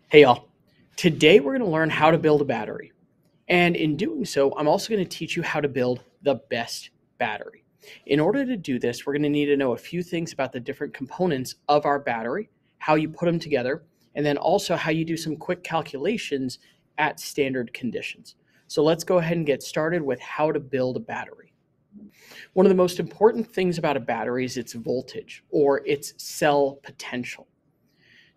Hey y'all, today we're going to learn how to build a battery. And in doing so, I'm also going to teach you how to build the best battery. In order to do this, we're going to need to know a few things about the different components of our battery, how you put them together, and then also how you do some quick calculations at standard conditions. So let's go ahead and get started with how to build a battery. One of the most important things about a battery is its voltage or its cell potential.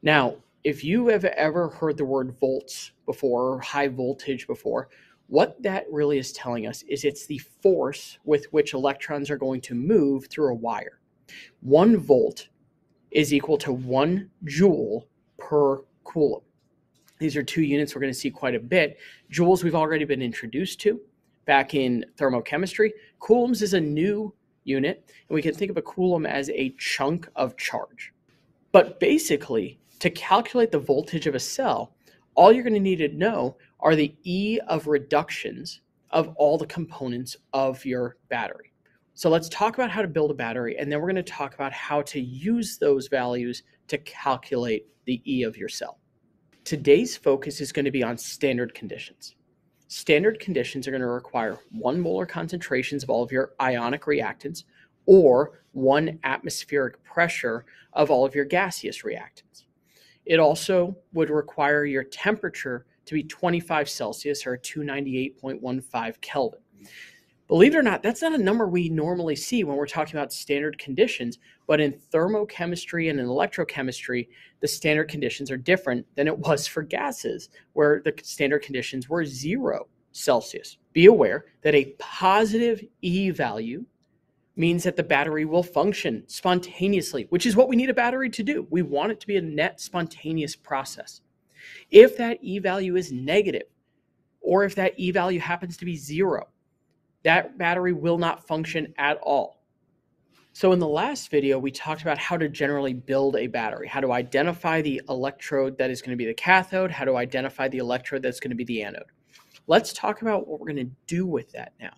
Now, if you have ever heard the word volts before or high voltage before, what that really is telling us is it's the force with which electrons are going to move through a wire. 1 volt is equal to 1 joule per coulomb. These are two units we're going to see quite a bit. Joules we've already been introduced to back in thermochemistry. Coulombs is a new unit, and we can think of a coulomb as a chunk of charge. But basically, to calculate the voltage of a cell, all you're going to need to know are the E of reductions of all the components of your battery. So let's talk about how to build a battery, and then we're going to talk about how to use those values to calculate the E of your cell. Today's focus is going to be on standard conditions. Standard conditions are going to require 1 molar concentrations of all of your ionic reactants or 1 atmospheric pressure of all of your gaseous reactants. It also would require your temperature to be 25 Celsius or 298.15 Kelvin. Believe it or not, that's not a number we normally see when we're talking about standard conditions, but in thermochemistry and in electrochemistry, the standard conditions are different than it was for gases, where the standard conditions were 0 Celsius. Be aware that a positive E value means that the battery will function spontaneously, which is what we need a battery to do. We want it to be a net spontaneous process. If that E value is negative, or if that E value happens to be 0, that battery will not function at all. So in the last video, we talked about how to generally build a battery, how to identify the electrode that is going to be the cathode, how to identify the electrode that's going to be the anode. Let's talk about what we're going to do with that now.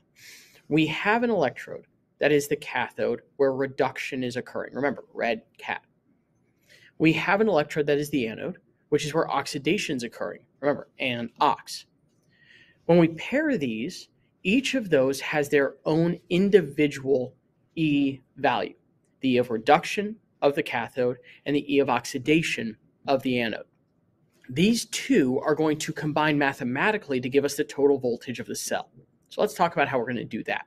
We have an electrode that is the cathode where reduction is occurring. Remember, red cat. We have an electrode that is the anode, which is where oxidation is occurring. Remember, an ox. When we pair these, each of those has their own individual E value, the E of reduction of the cathode and the E of oxidation of the anode. These two are going to combine mathematically to give us the total voltage of the cell. So let's talk about how we're going to do that.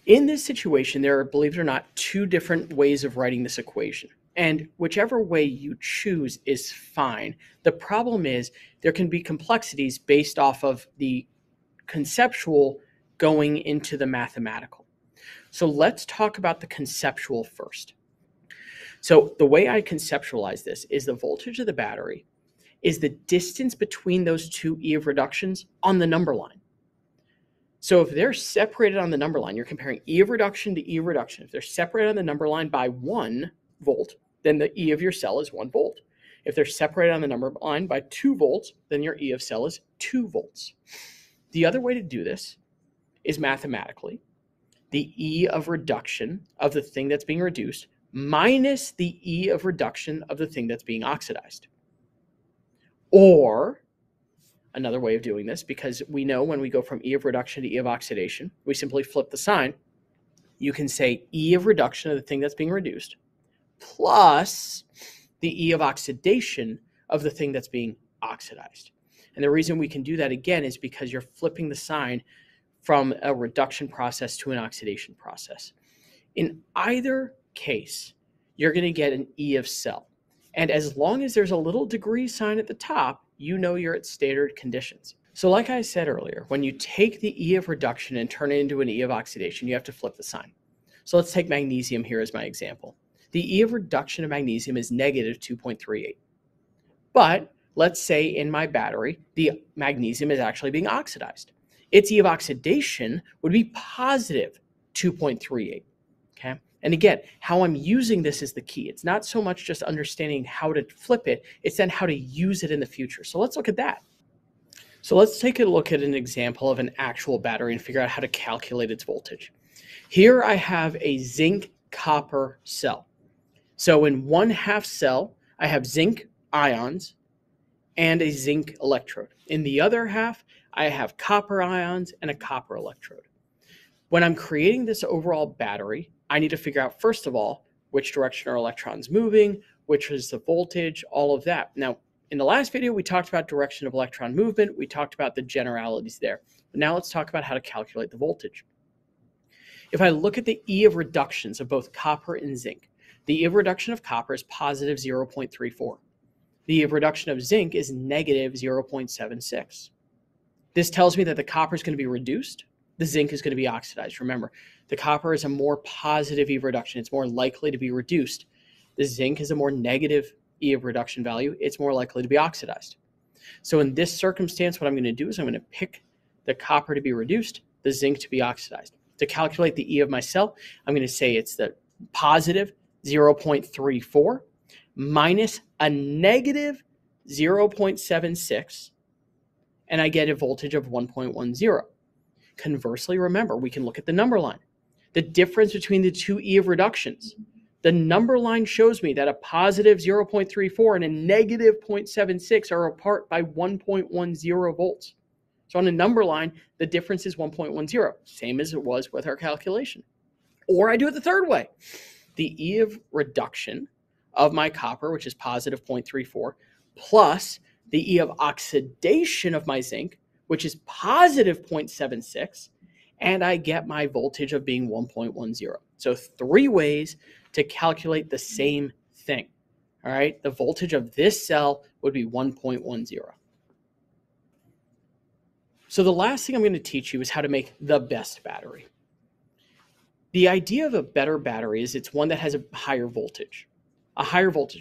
In this situation, there are, believe it or not, 2 different ways of writing this equation. And whichever way you choose is fine. The problem is there can be complexities based off of the conceptual going into the mathematical. So let's talk about the conceptual first. So the way I conceptualize this is the voltage of the battery is the distance between those 2 E of reductions on the number line. So if they're separated on the number line, you're comparing E of reduction to E of reduction. If they're separated on the number line by 1 volt, then the E of your cell is 1 volt. If they're separated on the number line by 2 volts, then your E of cell is 2 volts. The other way to do this is mathematically the E of reduction of the thing that's being reduced minus the E of reduction of the thing that's being oxidized. Or another way of doing this, because we know when we go from E of reduction to E of oxidation, we simply flip the sign. You can say E of reduction of the thing that's being reduced plus the E of oxidation of the thing that's being oxidized. And the reason we can do that again is because you're flipping the sign from a reduction process to an oxidation process. In either case, you're going to get an E of cell. And as long as there's a little degree sign at the top, you know you're at standard conditions. So like I said earlier, when you take the E of reduction and turn it into an E of oxidation, you have to flip the sign. So let's take magnesium here as my example. The E of reduction of magnesium is negative 2.38. But let's say in my battery, the magnesium is actually being oxidized. Its E of oxidation would be positive 2.38, okay? And again, how I'm using this is the key. It's not so much just understanding how to flip it, it's then how to use it in the future. So let's look at that. So let's take a look at an example of an actual battery and figure out how to calculate its voltage. Here I have a zinc copper cell. So in 1/2 cell, I have zinc ions and a zinc electrode. In the other half, I have copper ions and a copper electrode. When I'm creating this overall battery, I need to figure out, first of all, which direction are electrons moving, which is the voltage, all of that. Now, in the last video, we talked about direction of electron movement. We talked about the generalities there. But now let's talk about how to calculate the voltage. If I look at the E of reductions of both copper and zinc, the E of reduction of copper is positive 0.34. The E of reduction of zinc is negative 0.76. This tells me that the copper is going to be reduced, the zinc is going to be oxidized. Remember, the copper is a more positive E of reduction. It's more likely to be reduced. The zinc is a more negative E of reduction value. It's more likely to be oxidized. So in this circumstance, what I'm going to do is I'm going to pick the copper to be reduced, the zinc to be oxidized. To calculate the E of my cell, I'm going to say it's the positive 0.34 minus a negative 0.76, and I get a voltage of 1.10. Conversely, remember, we can look at the number line. The difference between the two E of reductions. The number line shows me that a positive 0.34 and a negative 0.76 are apart by 1.10 volts. So on a number line, the difference is 1.10, same as it was with our calculation. Or I do it the third way. The E of reduction of my copper, which is positive 0.34, plus the E of oxidation of my zinc, which is positive 0.76, and I get my voltage of being 1.10. So 3 ways to calculate the same thing. All right, the voltage of this cell would be 1.10. So the last thing I'm going to teach you is how to make the best battery. The idea of a better battery is it's one that has a higher voltage,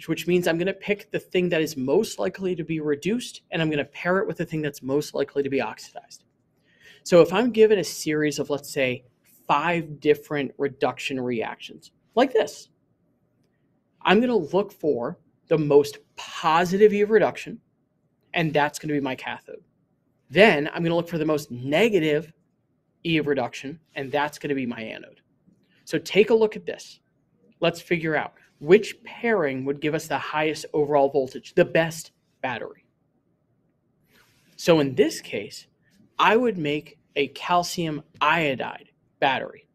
which means I'm going to pick the thing that is most likely to be reduced, and I'm going to pair it with the thing that's most likely to be oxidized. So if I'm given a series of, let's say, 5 different reduction reactions, like this, I'm going to look for the most positive E of reduction, and that's going to be my cathode. Then I'm going to look for the most negative E of reduction, and that's going to be my anode. So take a look at this. Let's figure out which pairing would give us the highest overall voltage, the best battery. So in this case, I would make a calcium iodide battery.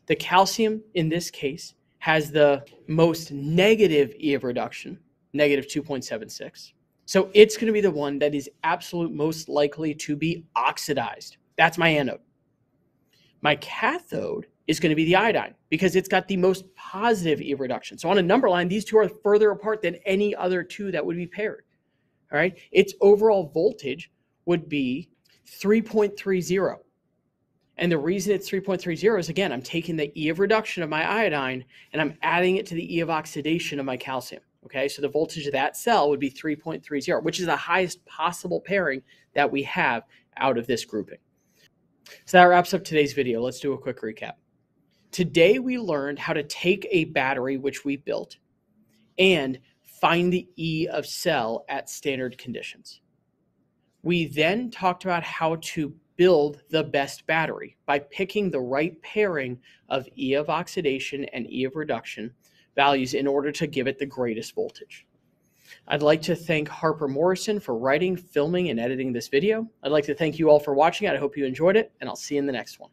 The calcium in this case has the most negative E of reduction, negative 2.76. So it's going to be the one that is absolute most likely to be oxidized. That's my anode. My cathode is going to be the iodine because it's got the most positive E of reduction. So on a number line, these two are further apart than any other two that would be paired. All right. Its overall voltage would be 3.30. And the reason it's 3.30 is, again, I'm taking the E of reduction of my iodine and I'm adding it to the E of oxidation of my calcium. Okay, so the voltage of that cell would be 3.30, which is the highest possible pairing that we have out of this grouping. So that wraps up today's video. Let's do a quick recap. Today we learned how to take a battery which we built and find the E of cell at standard conditions. We then talked about how to build the best battery by picking the right pairing of E of oxidation and E of reduction values in order to give it the greatest voltage. I'd like to thank Harper Morrison for writing, filming, and editing this video. I'd like to thank you all for watching. I hope you enjoyed it, and I'll see you in the next one.